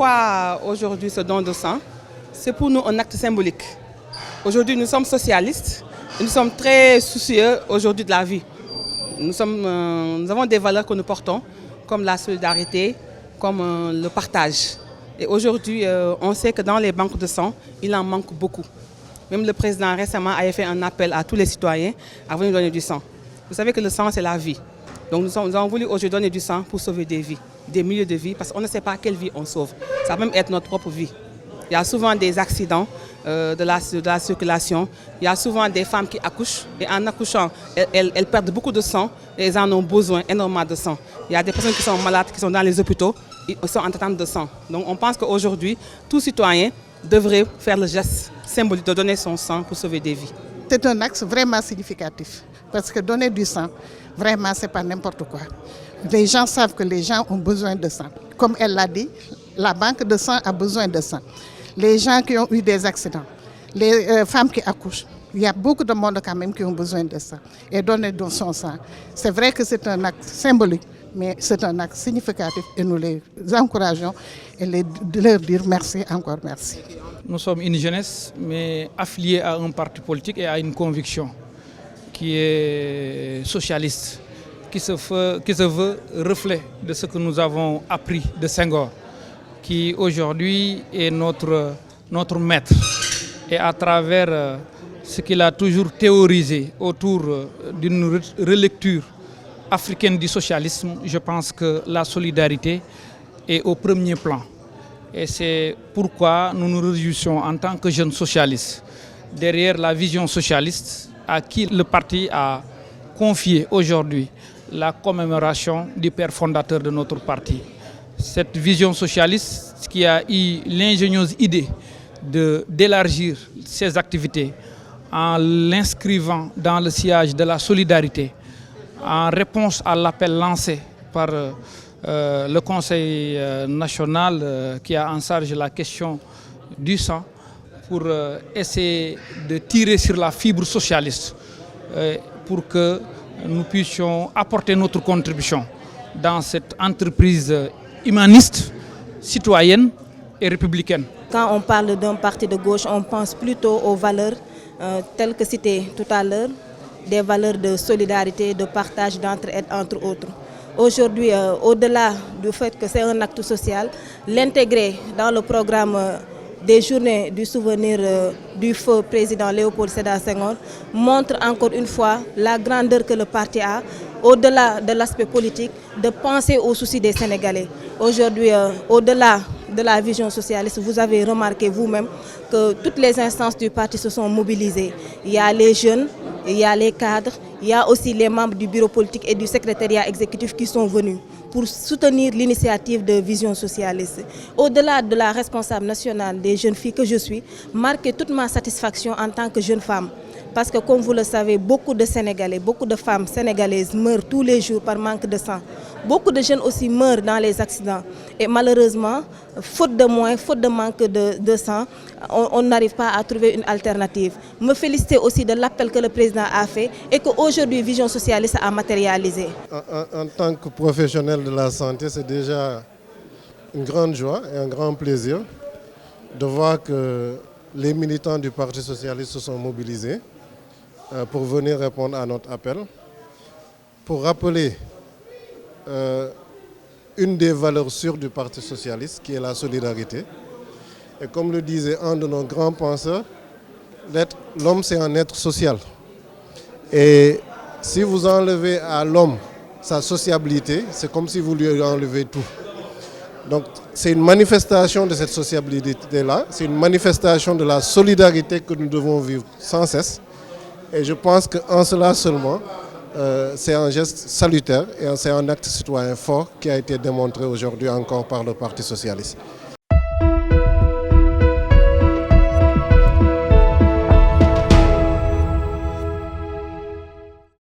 Pourquoi aujourd'hui ce don de sang? C'est pour nous un acte symbolique. Aujourd'hui, nous sommes socialistes et nous sommes très soucieux aujourd'hui de la vie. Nous avons des valeurs que nous portons, comme la solidarité, comme le partage. Et aujourd'hui, on sait que dans les banques de sang, il en manque beaucoup. Même le président récemment avait fait un appel à tous les citoyens à venir donner du sang. Vous savez que le sang, c'est la vie. Donc nous avons voulu aujourd'hui donner du sang pour sauver des vies, des milliers de vies, parce qu'on ne sait pas quelle vie on sauve. Ça va même être notre propre vie. Il y a souvent des accidents de la circulation. Il y a souvent des femmes qui accouchent. Et en accouchant, elles perdent beaucoup de sang et elles en ont besoin énormément de sang. Il y a des personnes qui sont malades, qui sont dans les hôpitaux, ils sont en attente de sang. Donc on pense qu'aujourd'hui, tout citoyen devrait faire le geste symbolique de donner son sang pour sauver des vies. C'est un axe vraiment significatif. Parce que donner du sang, vraiment, ce n'est pas n'importe quoi. Les gens savent que les gens ont besoin de sang. Comme elle l'a dit, la banque de sang a besoin de sang. Les gens qui ont eu des accidents, les femmes qui accouchent, il y a beaucoup de monde quand même qui ont besoin de ça. Et donner son sang, c'est vrai que c'est un acte symbolique, mais c'est un acte significatif et nous les encourageons et de leur dire merci, encore merci. Nous sommes une jeunesse, mais affiliée à un parti politique et à une conviction qui est socialiste, qui se veut reflet de ce que nous avons appris de Senghor, qui aujourd'hui est notre maître. Et à travers ce qu'il a toujours théorisé autour d'une relecture africaine du socialisme, je pense que la solidarité est au premier plan. Et c'est pourquoi nous nous réjouissons en tant que jeunes socialistes, derrière la vision socialiste à qui le parti a confié aujourd'hui la commémoration du père fondateur de notre parti. Cette vision socialiste qui a eu l'ingénieuse idée d'élargir ses activités en l'inscrivant dans le sillage de la solidarité, en réponse à l'appel lancé par le Conseil national qui a en charge la question du sang, pour essayer de tirer sur la fibre socialiste pour que nous puissions apporter notre contribution dans cette entreprise humaniste, citoyenne et républicaine. Quand on parle d'un parti de gauche, on pense plutôt aux valeurs telles que citées tout à l'heure, des valeurs de solidarité, de partage, d'entraide, entre autres. Aujourd'hui, au-delà du fait que c'est un acte social, l'intégrer dans le programme des journées du souvenir du feu président Léopold Sédar Senghor montre encore une fois la grandeur que le parti a, au-delà de l'aspect politique, de penser aux soucis des Sénégalais. Aujourd'hui, au-delà de la vision socialiste, vous avez remarqué vous-même que toutes les instances du parti se sont mobilisées. Il y a les jeunes, il y a les cadres, il y a aussi les membres du bureau politique et du secrétariat exécutif qui sont venus pour soutenir l'initiative de Vision Socialiste. Au-delà de la responsable nationale des jeunes filles que je suis, marquer toute ma satisfaction en tant que jeune femme. Parce que comme vous le savez, beaucoup de Sénégalais, beaucoup de femmes sénégalaises meurent tous les jours par manque de sang. Beaucoup de jeunes aussi meurent dans les accidents. Et malheureusement, faute de moyens, faute de manque de sang, on n'arrive pas à trouver une alternative. Me féliciter aussi de l'appel que le président a fait et qu'aujourd'hui Vision Socialiste a matérialisé. En tant que professionnel de la santé, c'est déjà une grande joie et un grand plaisir de voir que les militants du Parti socialiste se sont mobilisés pour venir répondre à notre appel, pour rappeler une des valeurs sûres du Parti socialiste, qui est la solidarité. Et comme le disait un de nos grands penseurs, l'homme c'est un être social. Et si vous enlevez à l'homme sa sociabilité, c'est comme si vous lui enlevez tout. Donc c'est une manifestation de cette sociabilité-là, c'est une manifestation de la solidarité que nous devons vivre sans cesse. Et je pense qu'en cela seulement, c'est un geste salutaire et c'est un acte citoyen fort qui a été démontré aujourd'hui encore par le Parti socialiste.